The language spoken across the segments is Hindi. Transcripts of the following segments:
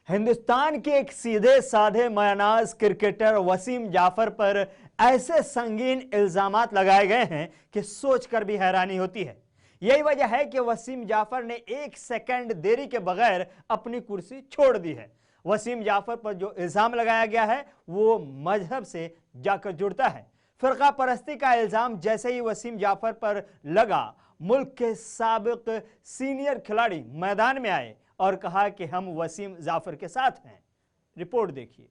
हिंदुस्तान के एक सीधे साधे मयानाज क्रिकेटर वसीम जाफर पर ऐसे संगीन इल्जामात लगाए गए हैं कि सोचकर भी हैरानी होती है। यही वजह है कि वसीम जाफर ने एक सेकंड देरी के बगैर अपनी कुर्सी छोड़ दी है। वसीम जाफर पर जो इल्जाम लगाया गया है वो मजहब से जाकर जुड़ता है। फिरका परस्ती का इल्जाम जैसे ही वसीम जाफर पर लगा, मुल्क के साबिक सीनियर खिलाड़ी मैदान में आए और कहा कि हम वसीम जाफर के साथ हैं। रिपोर्ट देखिए।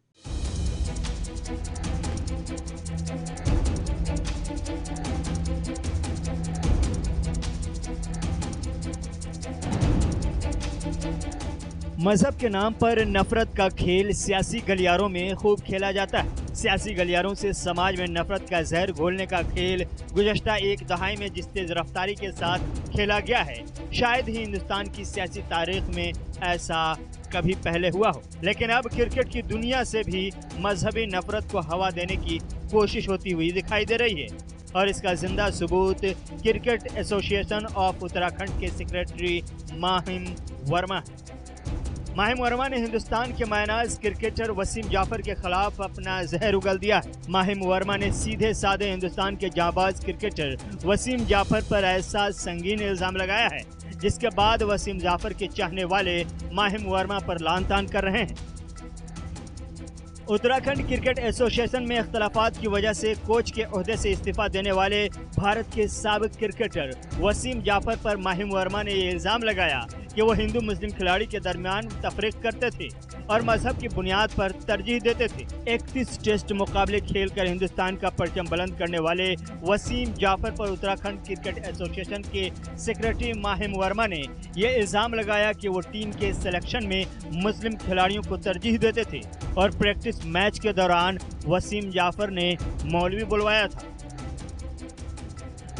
मजहब के नाम पर नफरत का खेल सियासी गलियारों में खूब खेला जाता है। सियासी गलियारों से समाज में नफरत का जहर घोलने का खेल गुज़श्ता एक दहाई में जिस तेज रफ्तारी के साथ खेला गया है, शायद ही हिंदुस्तान की सियासी तारीख में ऐसा कभी पहले हुआ हो। लेकिन अब क्रिकेट की दुनिया से भी मजहबी नफरत को हवा देने की कोशिश होती हुई दिखाई दे रही है और इसका जिंदा सबूत क्रिकेट एसोसिएशन ऑफ उत्तराखंड के सेक्रेटरी माहिम वर्मा है। माहिम वर्मा ने हिंदुस्तान के मायनाज क्रिकेटर वसीम जाफर के खिलाफ अपना जहर उगल दिया है। माहिम वर्मा ने सीधे साधे हिंदुस्तान के जाबाज क्रिकेटर वसीम जाफर पर ऐसा संगीन इल्जाम लगाया है जिसके बाद वसीम जाफर के चाहने वाले माहिम वर्मा पर लान-तान कर रहे हैं। उत्तराखंड क्रिकेट एसोसिएशन में इख्तलाफात की वजह से कोच के ओहदे से इस्तीफा देने वाले भारत के साबिक क्रिकेटर वसीम जाफर पर माहिम वर्मा ने ये इल्ज़ाम लगाया कि वो हिंदू मुस्लिम खिलाड़ी के दरमियान तफरीक करते थे और मजहब की बुनियाद पर तरजीह देते थे। 31 टेस्ट मुकाबले खेलकर हिंदुस्तान का परचम बुलंद करने वाले वसीम जाफर पर उत्तराखंड क्रिकेट एसोसिएशन के सेक्रेटरी माहिम वर्मा ने यह इल्ज़ाम लगाया कि वो टीम के सिलेक्शन में मुस्लिम खिलाड़ियों को तरजीह देते थे और प्रैक्टिस मैच के दौरान वसीम जाफर ने मौलवी बुलवाया था।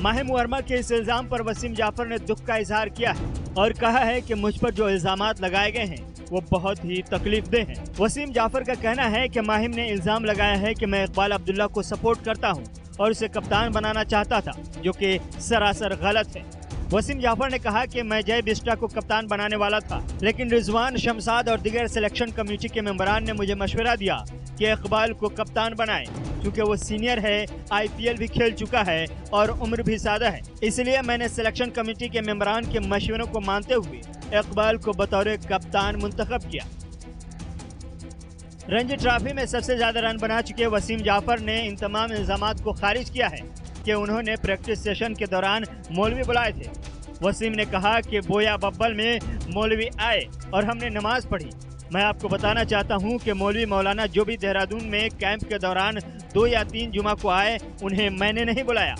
माहिम वर्मा के इस इल्ज़ाम पर वसीम जाफर ने दुख का इजहार किया है और कहा है कि मुझ पर जो इल्ज़ामात लगाए गए हैं वो बहुत ही तकलीफदेह हैं। वसीम जाफर का कहना है कि माहिम ने इल्ज़ाम लगाया है कि मैं इकबाल अब्दुल्ला को सपोर्ट करता हूं और उसे कप्तान बनाना चाहता था, जो कि सरासर गलत है। वसीम जाफर ने कहा कि मैं जय बिस्टा को कप्तान बनाने वाला था, लेकिन रिजवान शमसाद और दीगर सिलेक्शन कमेटी के मेंबरान ने मुझे मशवरा दिया कि इकबाल को कप्तान बनाए क्योंकि वो सीनियर है, IPL भी खेल चुका है और उम्र भी ज़्यादा है। इसलिए मैंने सिलेक्शन कमेटी के मेंबरान के मशवरों को मानते हुए इकबाल को बतौर कप्तान मुंतखब किया। रणजी ट्रॉफी में सबसे ज्यादा रन बना चुके वसीम जाफर ने इन तमाम इल्जामात को खारिज किया है कि उन्होंने प्रैक्टिस सेशन के दौरान मौलवी बुलाए थे। वसीम ने कहा कि बोया बब्बल में मौलवी आए और हमने नमाज पढ़ी। मैं आपको बताना चाहता हूं कि मौलवी मौलाना जो भी देहरादून में कैंप के दौरान 2 या 3 जुमा को आए, उन्हें मैंने नहीं बुलाया।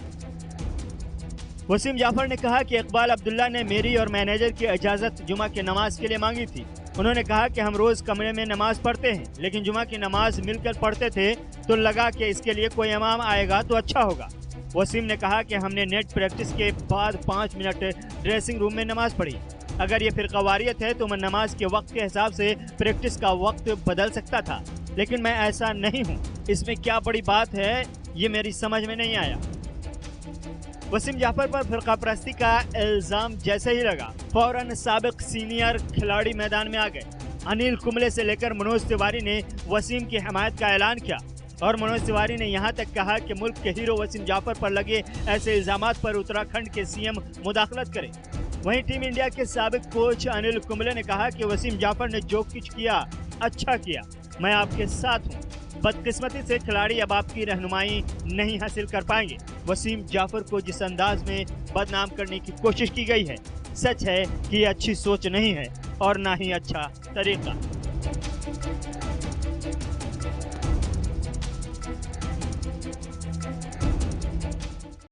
वसीम जाफर ने कहा कि इकबाल अब्दुल्ला ने मेरी और मैनेजर की इजाज़त जुमा की नमाज के लिए मांगी थी। उन्होंने कहा कि हम रोज़ कमरे में नमाज पढ़ते हैं, लेकिन जुमा की नमाज मिलकर पढ़ते थे तो लगा कि इसके लिए कोई इमाम आएगा तो अच्छा होगा। वसीम ने कहा कि हमने नेट प्रैक्टिस के बाद 5 मिनट ड्रेसिंग रूम में नमाज पढ़ी। अगर ये फिरकावारियत है तो मैं नमाज के वक्त के हिसाब से प्रैक्टिस का वक्त बदल सकता था, लेकिन मैं ऐसा नहीं हूँ। इसमें क्या बड़ी बात है, ये मेरी समझ में नहीं आया। वसीम जाफर पर फिरका परस्ती का इल्जाम जैसे ही लगा, फौरन साबिक सीनियर खिलाड़ी मैदान में आ गए। अनिल कुंबले से लेकर मनोज तिवारी ने वसीम की हमायत का ऐलान किया और मनोज तिवारी ने यहाँ तक कहा कि मुल्क के हीरो वसीम जाफर पर लगे ऐसे इल्जामात पर उत्तराखंड के CM मुदाखलत करें। वहीं टीम इंडिया के साबिक कोच अनिल कुंबले ने कहा कि वसीम जाफर ने जो कुछ किया अच्छा किया, मैं आपके साथ हूँ। बदकिस्मती से खिलाड़ी अब आपकी रहनुमाई नहीं हासिल कर पाएंगे। वसीम जाफर को जिस अंदाज में बदनाम करने की कोशिश की गई है, सच है कि ये अच्छी सोच नहीं है और ना ही अच्छा तरीका।